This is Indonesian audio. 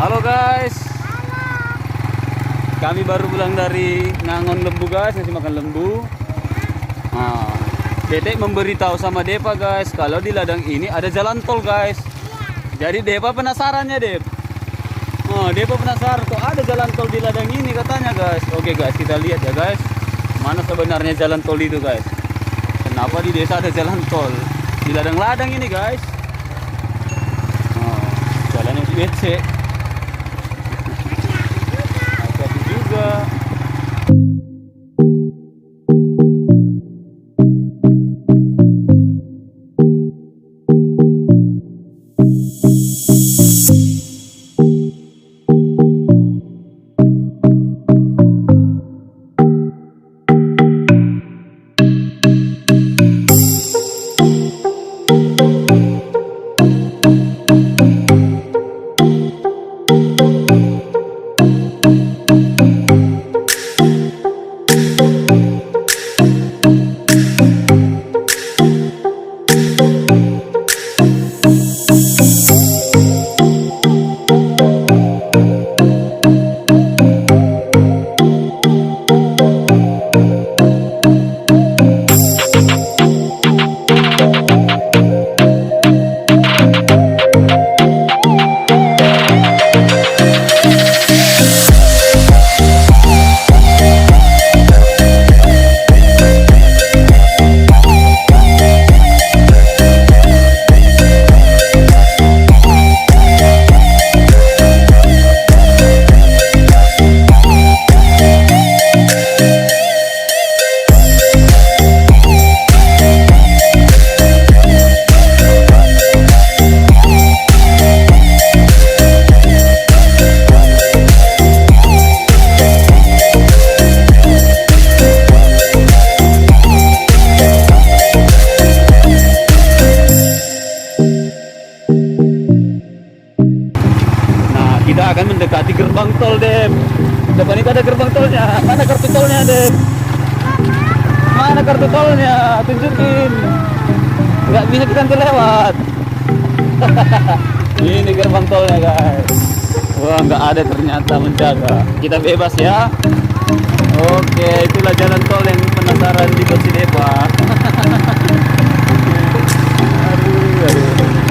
Halo guys, kami baru pulang dari Ngangon Lembu guys, ngasih makan lembu. Nah, Dedek memberitahu sama Depa guys, kalau di ladang ini ada jalan tol guys. Jadi Depa penasarannya Dep. Oh, Depa penasaran kok ada jalan tol di ladang ini katanya guys. Oke guys, kita lihat ya guys, mana sebenarnya jalan tol itu guys. Kenapa di desa ada jalan tol di ladang-ladang ini guys? Oh, jalannya di WC. Juga kita akan mendekati gerbang tol Dep. Depan itu ada gerbang tolnya. Mana kartu tolnya Dep? Mana kartu tolnya? Tunjukin. Nggak bisa kita lewat. Ini gerbang tolnya guys. Wah, nggak ada ternyata menjaga. Kita bebas ya. Oke, itulah jalan tol yang penasaran di Depa. Aduh.